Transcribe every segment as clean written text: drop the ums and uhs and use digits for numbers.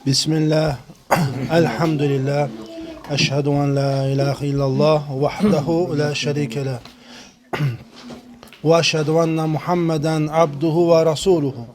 Bismillah, elhamdülillah, eşhedü en la ilahe illallah, vahdehu la şerike leh. Ve eşhedü enne Muhammeden abduhu ve rasuluhu.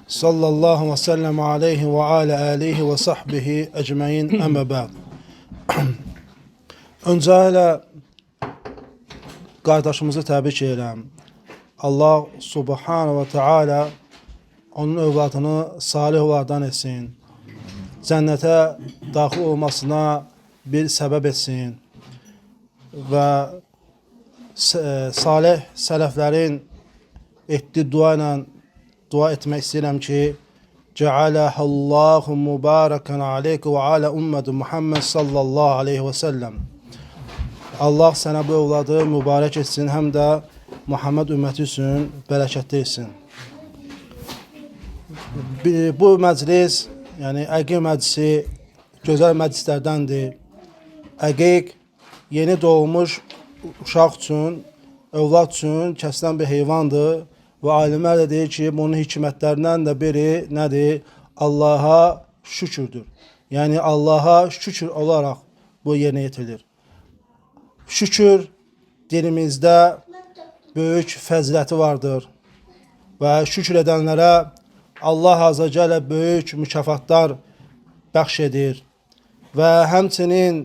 Sallallahu ve sellem aleyhi ve ala alihi ve sahbihi ecmaîn emme ba'd. Öncələ qardaşımızı təbrik edirəm. Allah subhanahu ve teala onun övladını salih olardan etsin. Cənnətə daxil olmasına bir səbəb etsin və salih sələflərin etdiyi dua ilə dua etmək istəyirəm ki, Cəaləhəllahu mübarəkən aleyk və alə ümmət Muhammed sallallahu aleyhi və səlləm. Allah sənə bu övladı mübarək etsin, həm də Muhammed ümməti üçün bərəkətli etsin. Bu məclis, yəni əqiq məclisi gözəl məclislərdəndir. Əqiq yeni doğmuş uşaq üçün, övlad üçün kəsilən bir heyvandır və alimlər də deyir ki, bunun hikmətlərindən də biri nədir? Allaha şükürdür. Yəni Allaha şükür olaraq bu yerinə yetirilir. Şükür dilimizdə böyük fəziləti vardır və şükür edənlərə Allah Azə Cəllə böyük mükafatlar bəxş edir və həmçinin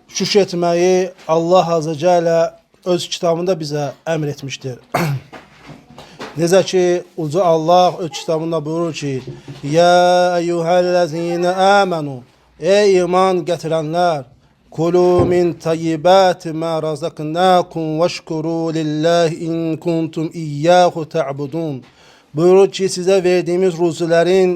şükür etməyi Allah Azə Cəllə öz kitabında bizə əmr etmişdir. Necə ki, Uca Allah öz kitabında buyurur ki, Yə eyyuhəl-ləzinə əmənu, ey iman gətirənlər, Kulu min tayyibəti mə razaqnakum vəşkuru lillahi in kuntum iyyəhu tə'budun. Buyurur ki, sizə verdiyimiz ruzilərin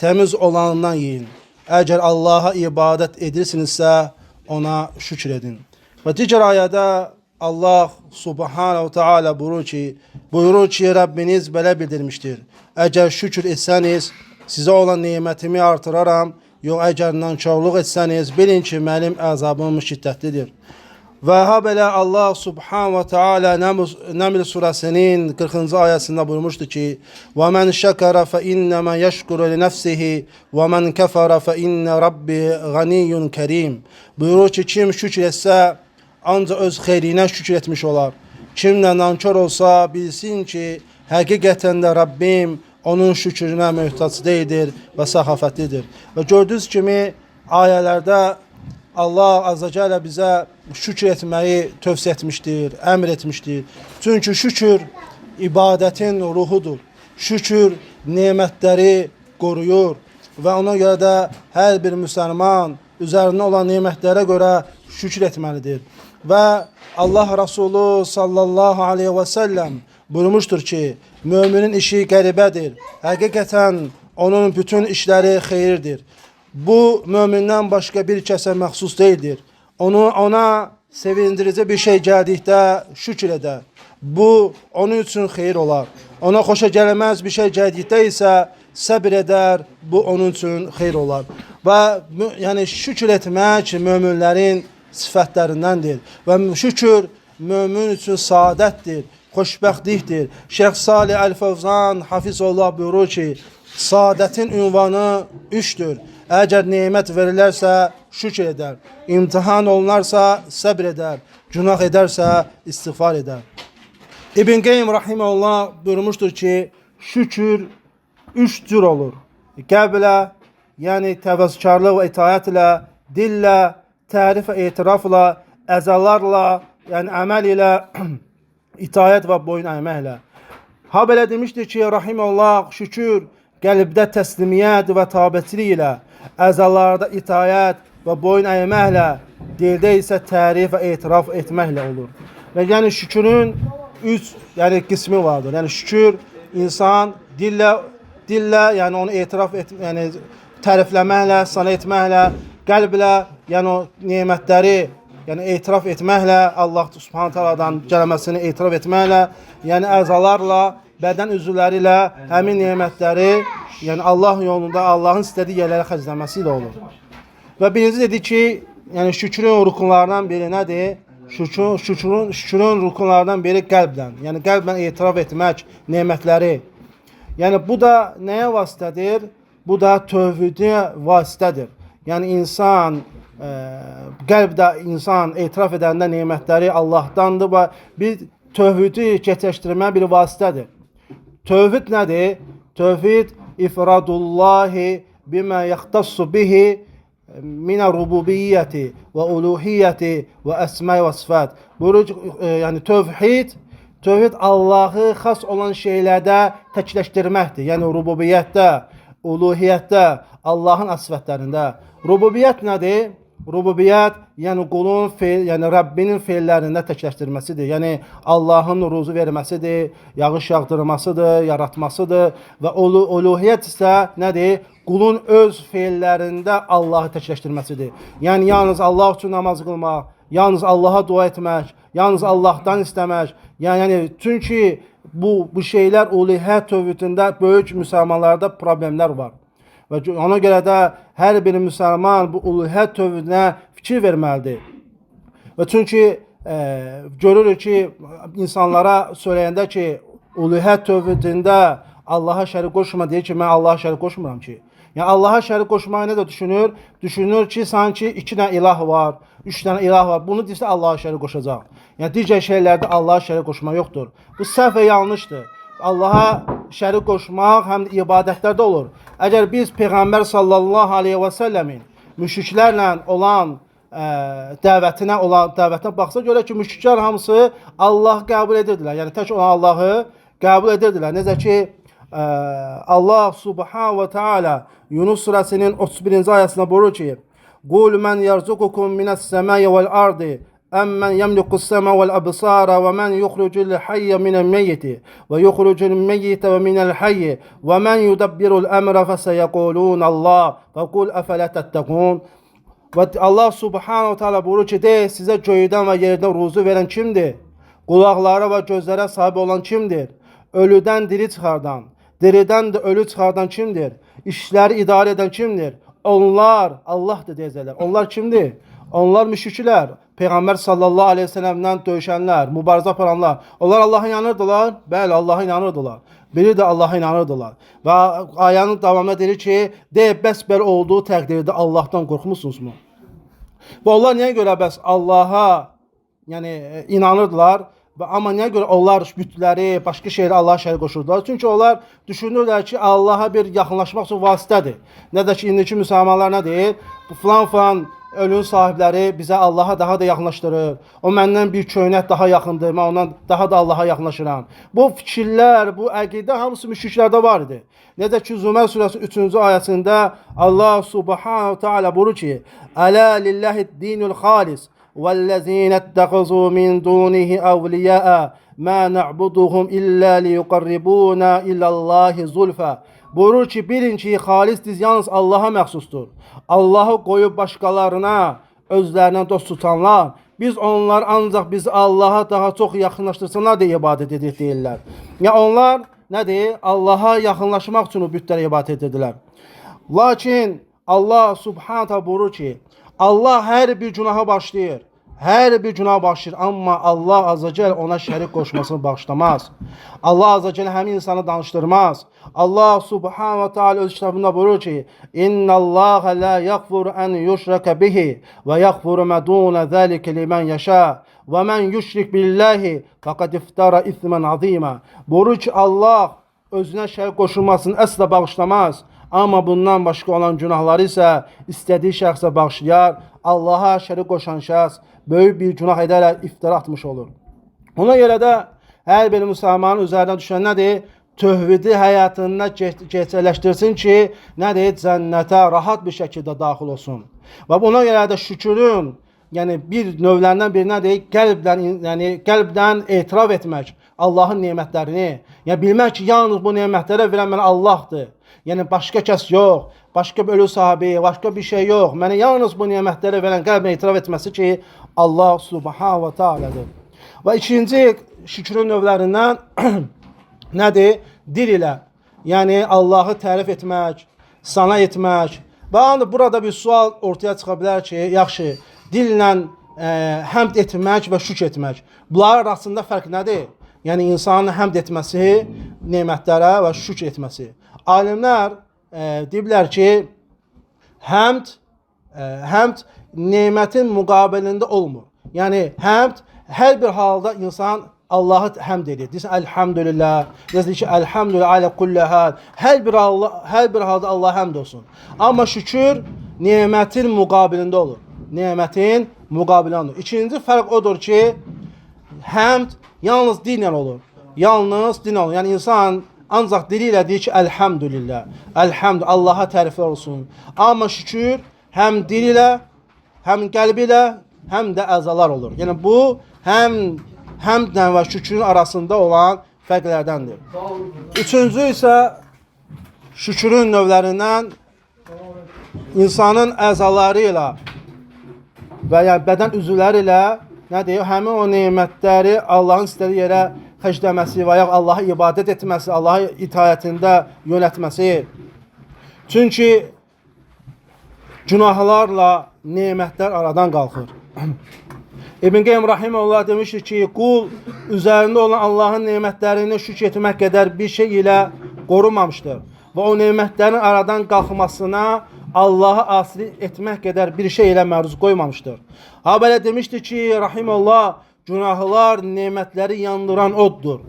təmiz olanından yiyin. Əgər Allaha ibadət edirsinizsə, ona şükür edin. Və digər ayədə Allah subhanahu ta'ala buyurur ki, Rəbbiniz belə bildirmişdir. Əgər şükür etsəniz, sizə olan nemətimi artıraram. Yox, əgər nankarlıq etsəniz, bilin ki, mənim əzabım şiddətlidir. Və habelə Allah subhanahu wa ta'ala Nəml surəsinin 40-cı ayəsində buyurmuşdur ki, وَمَنْ شَكَرَ فَإِنَّمَا يَشْكُرُ لِنَفْسِهِ وَمَنْ كَفَرَ فَإِنَّ رَبِّ غَنِيٌّ كَرِيمٌ. Buyurur ki, kim şükür etsə, ancaq öz xeyrinə şükür etmiş olar. Kim də nankar olsa, bilsin ki, həqiqətən də Rabbim onun şükrünə möhtac deyildir və səxafətlidir. Və gördüyünüz kimi ayələrdə Allah Azə Cəllə bizə şükür etməyi tövsiyə etmişdir, əmr etmişdir. Çünki şükür ibadətin ruhudur. Şükür nemətləri qoruyur və ona görə də hər bir müsəlman üzərində olan nemətlərə görə şükür etməlidir. Və Allah Rasulü sallallahu aleyhi və səlləm buyurmuşdur ki, müminin işi qəribədir. Həqiqətən onun bütün işləri xeyirdir. Bu mömindən başqa bir kəsə məxsus deyildir. Ona sevindirici bir şey gəldikdə şükür edər. Bu onun üçün xeyir olar. Ona xoşa gəlməz bir şey gəldikdə isə səbir edər. Bu onun üçün xeyir olar. Və yəni şükür etmək möminlərin sifətlərindəndir. Və şükür mömin üçün saadətdir, xoşbəxtlikdir. Şeyx Salih Əl-Fəvzan Hafizullah buyurur ki, saadətin ünvanı üçdür. Əgər nemət verilərsə, şükür edər. İmtihan olunarsa, səbr edər. Günah edərsə, istiğfar edər. İbn Qeym Rahiməhullah buyurmuşdur ki, şükür üç cür olur. Qəlblə, yəni təvəzzükarlıq və itaətlə, dillə, tərif və etirafla, əzalarla, yəni əməl ilə, itaət və boyun əyməklə. Ha belə demişdir ki, Rahiməhullah, şükür qəlbdə təslimiyyət və tabiçilik ilə, əzalarda itaət və boyun əyməklə, dildə isə tərif və etiraf etməklə olur. Və yəni şükürün üç qismi vardır. Yəni şükür insan dillə yəni onu etiraf yəni tərifləməklə, sana etməklə, qəlblə yəni o nemətləri yəni etiraf etməklə, Allah Subhanahu taala'dan gəlməsini etiraf etməklə, yəni əzalarla, bədən üzvləri ilə həmin nemətləri, yəni Allah yolunda Allahın istədiyi yerlərə xərcləməsi ilə olur. Və birinci dedi ki, yəni şükrün rukunlarından biri nədir? Şükrün rukunlarından biri qəlbdən. Yəni qəlblə etiraf etmək nemətləri. Yəni bu da nəyə vasitədir? Bu da tövhidi vasitədir. Yəni insan qəlbdə insan etiraf edəndə nemətləri Allahdandır və bir tövhidi gerçəkdirmə bir vasitədir. Tövhid nədir? Tövhid ifradullahi bima yaxtassu bihi minə rububiyyəti və uluhiyyəti və əsma və sifat. Yəni tövhid Allahı xas olan şeylərdə təkləşdirməkdir. Yəni rububiyyətdə, uluhiyyətdə, Allahın əsvətlərində. Rububiyyət nədir? Rububiyyət yəni qulun yəni Rəbbinin feillərində təkləşdirməsidir. Yəni Allahın ruzu verməsidir, yağış yağdırmasıdır, yaratmasıdır və uluhiyyət isə nədir? Qulun öz feillərində Allahı təkləşdirməsidir. Yəni yalnız Allah üçün namaz qılmaq, yalnız Allaha dua etmək, yalnız Allahdan istəmək. Yəni çünki bu şeylər uluhiyyət tövhidində böyük müsəlmanlarda problemlər var. Və ona görə də hər bir müsəlman bu uluhiyyət tövhidinə fikir verməlidir. Və çünki görürük ki, insanlara söyləyəndə ki, uluhiyyət tövhidində Allaha şərik qoşma deyir ki, mən Allaha şərik qoşmuram ki. Yəni Allaha şərik qoşmayı nə də düşünür? Düşünür ki, sanki 2 dənə ilah var, 3 dənə ilah var. Bunu deyirsə Allaha şərik qoşacaq. Yəni digər şeylərdə Allaha şərik qoşma yoxdur. Bu səhv və yanlışdır. Allaha şərik qoşmaq həm də ibadətlərdə olur. Əgər biz Peyğəmbər sallallahu aleyhi və səlləmin müşriklərlə olan dəvətinə baxsa görə ki, müşriklər hamısı Allahı qəbul edirdilər. Yəni tək olan Allahı qəbul edirdilər. Necə ki, Allah subhanahu və teala Yunus surəsinin 31-ci ayəsində buyurur ki, Qul mən yarzuqukum minəs-səmai vəl-ardi أَمَّنْ يَمْلِكُ السَّمْعَ وَالْأَبْصَارَ وَمَنْ يُخْرِجُ الْحَيَّ مِنَ الْمَيِّتِ وَيُخْرِجُ الْمَيِّتَ وَمِنَ الْحَيِّ وَمَنْ يُدَبِّرُ الْأَمْرَ فَسَيَقُولُونَ اللّٰهُ فَقُلْ أَفَلَا تَتَّقُونَ Və Allah subhanahu teala buyurur ki, sizə göydən və yerdən ruzu verən kimdir? Qulaqlara və gözlərə sahib olan kimdir? Ölüdən diri çıxardan, diridən də ölü çıxardan kimdir? İşləri idarə edən kimdir? Onlar Allahdır deyəcəklər. Onlar kimdir? Onlar müşriklər. Peyğəmbər sallallahu aleyhi ve sellem'dən döyüşənlər, mübarizə aparanlar. Onlar Allah'a inanırdılar. Bəli, Allah'a inanırdılar. Biri də Allah'a inanırdılar. Və ayənin davamında deyir ki, bəs belə olduğu təqdirdə Allah'tan qorxmusunuzmu? Və onlar niyə görə bəs Allah'a inanırdılar? Amma niyə görə onlar bütləri, başqa şeyləri Allah'a şərik qoşurdular? Çünki onlar düşünürlər ki, Allah'a bir yaxınlaşmaq üçün vasitədir. Nə də ki, indiki müsəlmanlar nə deyir? Bu filan ölünün sahibləri bizə Allaha daha da yaxınlaşdırır. O məndən bir köynək daha yaxındır, mən ondan daha da Allaha yaxınlaşıram. Bu fikirlər, bu əqidə hamısı müşriklərdə var idi. Necə ki, Zümər surəsi 3-cü ayəsində Allah subhanahu teala buyurur ki, Ələ lilləhid-dinul xalis vəl-ləzinə ettəxəzu min dunihi əvliyəə mə nə'buduhum illə liyuqarribuna illəllahi zulfə. Buyurur ki, bilin ki, xalisdir, yalnız Allaha məxsusdur. Allahı qoyub başqalarına, özlərinə dost tutanlar, biz onlar ancaq bizi Allaha daha çox yaxınlaşdırsınlar deyə ibadət edir deyirlər. Yəni onlar nədir? Allaha yaxınlaşmaq üçün o bütlərə ibadət edirlər. Lakin Allah subhanahu teala buyurur ki, Allah hər bir günaha bağışlayır. Hər bir günah bağışlayır, amma Allah azəcəl ona şərik qoşmasını bağışlamaz. Allah azəcəl həmin insanı danışdırmaz. Allah subhanahu teala öz kitabında buyurur ki, İnnəllâhe lâ yəğfuru ən yuşrəkə bihi və yəğfuru mədûnə zəlikə limən yəşə və mən yüşrik billahi fəqad iftara ismən azîmə. Buyurur ki, Allah özünə şərik qoşulmasını əsla bağışlamaz. Amma bundan başqa olan günahları isə istədiyi şəxsə bağışlayar. Allaha şərik qoşan şəxs böyük bir günah edərək iftira atmış olur. Ona görə də hər bir müsəlmanın üzərinə düşən nədir? Tövhidi həyatında gerçəkləşdirsin ki, nədir? Cənnətə rahat bir şəkildə daxil olsun. Və buna görə də şükrün, yəni bir növlərindən biri nədir? Qəlbdən etiraf etmək Allahın nemətlərini. Yəni bilmək ki, yalnız bu nemətlərə verən mənə Allahdır. Yəni başqa kəs yox, başqa bir ölü sahibi, başqa bir şey yox. Mənə yalnız bu nemətlərə verən qəlbə etiraf etməsi ki, Allah subhanahu və teala'dır. Və ikinci şükrün növlərindən nədir? Dil ilə. Yəni Allahı tərif etmək, sana etmək. Və burada bir sual ortaya çıxa bilər ki, yaxşı, dillə həmd etmək və şükr etmək. Bunlar arasında fərq nədir? Yəni insanın həmd etməsi, nemətlərə və şükr etməsi. Alimlər deyiblər ki, həmd nemətin müqabilində olmur. Yəni həmd hər bir halda insan Allah'a həmd edir. Deyirsən elhamdülillah, deyirsən ki elhamdülillah alə kulli hal. Hər bir halda Allah'a həmd olsun. Amma şükür nemətin müqabilində olur. Nemətin müqabilində olur. İkinci fərq odur ki, həmd yalnız dillə olur. Yalnız dillə olur. Yəni insan ancaq dili ilə deyir ki elhamdülillah. Elhamdülillah, Allah'a təriflər olsun. Amma şükür həm dil ilə, həm qəlbi ilə, həm də əzalar olur. Yəni bu həmdlə və şükrün arasında olan fərqlərdəndir. Üçüncü isə şükrün növlərindən insanın əzaları ilə və ya bədən üzvləri ilə nə deyir? Həmin o nemətləri Allahın istədiyi yerə xərcləməsi və ya Allaha ibadət etməsi, Allaha itaətində yönətməsi. Çünki günahlarla nemətlər aradan qalxır. İbn Qeym Rahimullah demişdir ki, qul üzərində olan Allahın nemətlərini şükr etmək qədər bir şey ilə qorunmamışdır. Və o nemətlərin aradan qalxmasına Allah'a asilik etmək qədər bir şey ilə məruz qoymamışdır. Ha belə demişdir ki, Rahimullah, günahlar nemətləri yandıran oddur.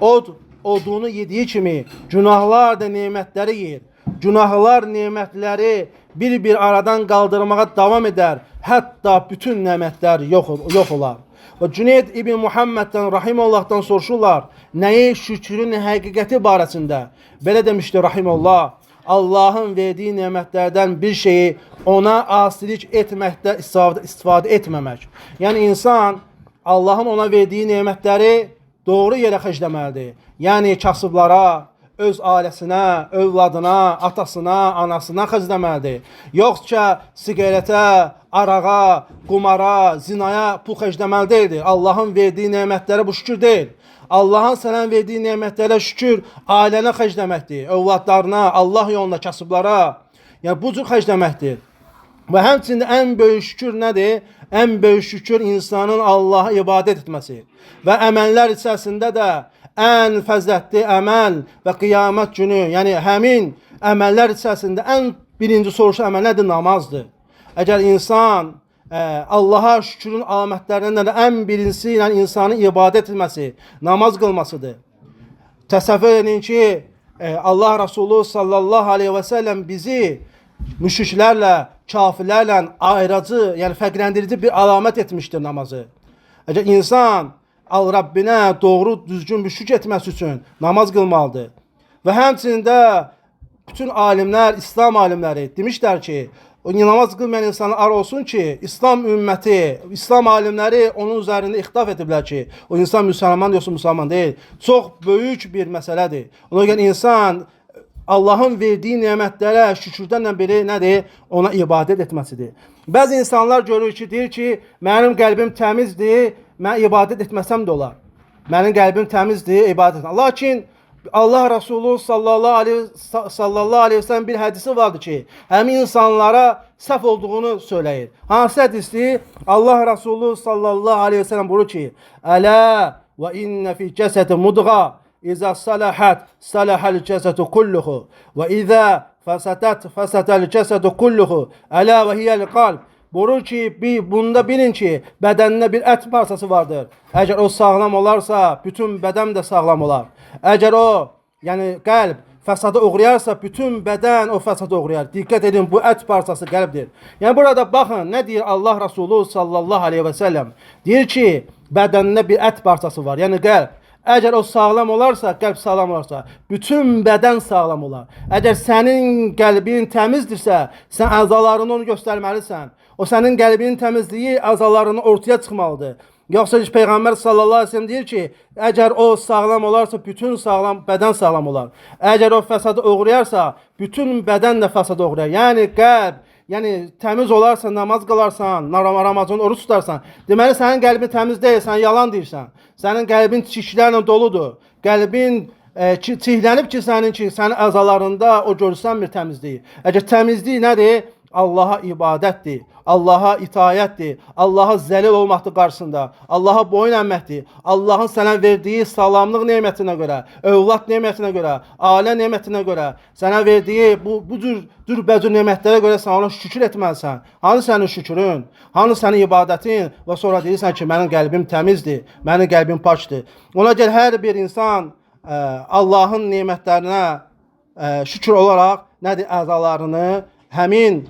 Od odunu yediği kimi günahlar da nemətləri yer. Günahlar nemətləri bir aradan qaldırmağa davam eder. Hətta bütün nemətlər yox olar. Və Cüneyd İbn Muhammed'dən Rahimullah'dan soruşurlar, nəyi şükrün həqiqəti barəsində? Belə demişdir Rahimullah, Allah'ın verdiyi nemətlərdən bir şeyi ona asilik etməkdə istifadə etməmək. Yəni insan Allah'ın ona verdiyi nemətləri doğru yerə xərcləməlidir. Yəni kasıblara, öz ailəsinə, övladına, atasına, anasına xərcləməlidir. Yoxsa siqaretə, arağa, qumara, zinaya pul xərcləməli deyildir. Allah'ın verdiyi nemətlərə bu şükür deyil. Allah'ın sənə verdiyi nemətlərə şükür ailənə xərcləməkdir. Övladlarına, Allah yolunda kasıblara. Yəni bu cür xərcləməkdir. Və həmçində ən böyük şükür nədir? Ən böyük şükür insanın Allah'a ibadət etməsi. Və əməllər içərisində də ən fəzilətli əməl və qiyamət günü, yəni həmin əməllər içərisində ən birinci soruşu əməl nədir? Namazdır. Əgər insan Allah'a şükrün alamətlərindən ən birincisi ilə insanın ibadət etməsi, namaz qılmasıdır. Təsəvvür edin ki, Allah Resulü sallallahu aleyhi və səlləm bizi müşriklərlə, kafirlərlə ayrıcı, yəni fərqləndirici bir alamət etmişdir namazı. Əgər insan Rabbinə doğru, düzgün bir şükür etməsi üçün namaz qılmalıdır. Və həmçində bütün alimlər, İslam alimləri demişlər ki, o namaz qılmayan insana ar olsun ki, İslam ümməti, İslam alimləri onun üzərində ixtilaf ediblər ki, o insan müsəlman yoxsa müsəlman deyil. Çox böyük bir məsələdir. Ona görə insan Allah'ın verdiyi nemətlərə şükürdən biri nədir? Ona ibadət etməsidir. Bəzi insanlar görür ki, deyir ki, mənim qəlbim təmizdir, mən ibadət etməsəm də olar. Mənim qəlbim təmizdir, ibadət etməm. Lakin Allah Resulü sallallahu aleyhi ve sellem bir hədisi vardı ki, həmin insanlara səhv olduğunu söyləyir. Hansı hədisi? Allah Resulü sallallahu aleyhi ve sellem buyurur ki, Ələ və innə fi cəsədi mudğa, İzə salahat, salahal cəsədu kulluhu, və izə fəsədət, fəsədəl cəsədu kulluhu, ələ və hiyəl qalb. Buyurur ki, bunda bilin ki, bədənində bir ət parçası vardır. Əgər o sağlam olarsa, bütün bədən də sağlam olar. Əgər o, yəni qəlb fəsada uğrayarsa, bütün bədən o fəsada uğrayar. Diqqət edin, bu ət parçası qəlbdir. Yəni burada baxın, nə deyir Allah Resulü sallallahu aleyhi və səlləm? Deyir ki, bədənində bir ət parçası var, yəni qəlb. Əgər o sağlam olarsa, qəlb sağlam olarsa, bütün bədən sağlam olar. Əgər sənin qəlbin təmizdirsə, sən əzalarını onu göstərməlisən. O sənin qəlbinin təmizliyi əzalarını ortaya çıxmalıdır. Yoxsa Peyğəmbər sallallahu aleyhi ve sellem deyir ki, əgər o sağlam olarsa, bütün bədən sağlam olar. Əgər o fəsada uğrayarsa, bütün bədən də fəsada uğrayar. Yəni qəlb, yəni təmiz olarsa, namaz qılarsan, Ramazan oruç tutarsan, deməli sənin qəlbin təmiz deyil, sən yalan deyirsən. Sənin qəlbin çirklərlə doludur. Qəlbin çirklənib ki, sənin əzalarında o görürsən bir təmizliyi. Əgər təmizlik nədir? Allaha ibadətdir, Allaha itayətdir, Allaha zəlil olmaqdır qarşısında, Allaha boyun ənməkdir. Allahın sənə verdiyi sağlamlıq nemətinə görə, övlad nemətinə görə, ailə nemətinə görə, sənə verdiyi bu cürbəcür nemətlərə görə sən ona şükür etməlisən. Hanı sənin şükrün, hanı sənin ibadətin və sonra deyirsən ki, mənim qəlbim təmizdir, mənim qəlbim paçdır. Ona görə hər bir insan Allahın nemətlərinə şükür olaraq nədir əzalarını həmin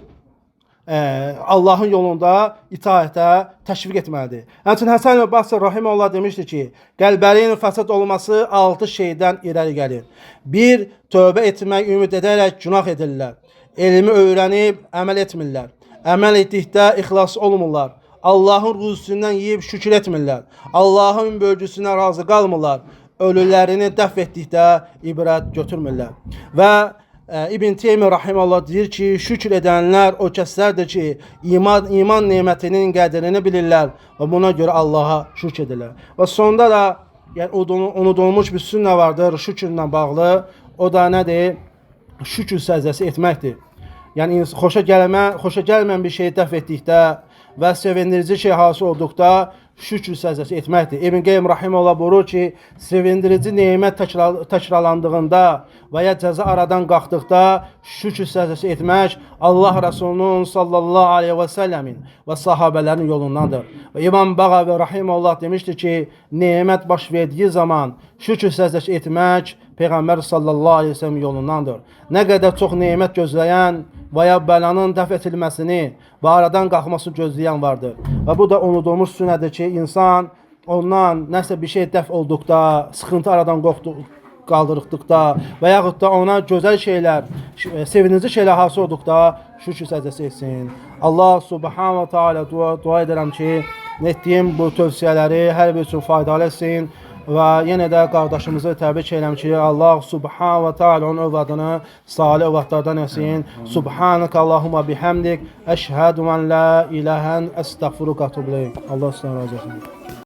Allahın yolunda itaətə təşviq etməlidir. Həmçinin Həsən ibn Basri rahimehullah demişdi ki, qəlblərin fəsad olması 6 şeydən irəli gəlir. 1. Tövbə etmək ümid edərək günah edirlər. Elmi öyrənib əməl etmirlər. Əməl etdikdə ixlas olmurlar. Allahın rüzüsündən yeyib şükür etmirlər. Allahın bölgüsünə razı qalmırlar. Ölülərini dəf etdikdə ibrət götürmürlər. Və İbn Teymiyyə rahimehullah deyir ki, şükür edənlər o kəslərdir ki, iman nemətinin qədrini bilirlər və buna görə Allaha şükür edirlər. Və sonda da unudulmuş bir sünnə vardır şükürlə bağlı. O da nədir? Şükür səzdəsi etməkdir. Yəni xoşa gəlməyən bir şeyi dəf etdikdə və sevindirici şey hasıl olduqda şükür səzdəsi etməkdir. İbn Qeym rahimehullah buyurur ki, sevindirici nemət təkrarlandığında və ya cəza aradan qalxdıqda şükür səzdəsi etmək Allah Rəsulunun sallallahu aleyhi və səlləmin və sahabələrin yolundandır. Və İmam Bağavi rahimehullah demişdir ki, nemət baş verdiyi zaman şükür səzdəsi etmək Peyğəmbər sallallahu aleyhi və səlləm yolundandır. Nə qədər çox nemət gözləyən və ya bəlanın dəf edilməsini və aradan qalxmasını gözləyən vardır. Və bu da unudulmuş sünnədir ki, insan ondan nəsə bir şey dəf olduqda, sıxıntı aradan qaldırdıqda və yaxud da ona gözəl şeylər, sevindirici şeylər hasıl olduqda şükür səjdəsi etsin. Allah subhanahu teala dua edirəm ki, etdiyim bu tövsiyələri hər bir üçün faydalı etsin. Və yenə də qardaşımızı təbrik edirəm ki, Allah subhanahu və teala onun övladını salih övladlardan etsin. Subhanaka Allahumma bihamdik, əşhədu en la ilahən əstəğfiruka və etûbu ileyk. Allah sizdən razı olsun.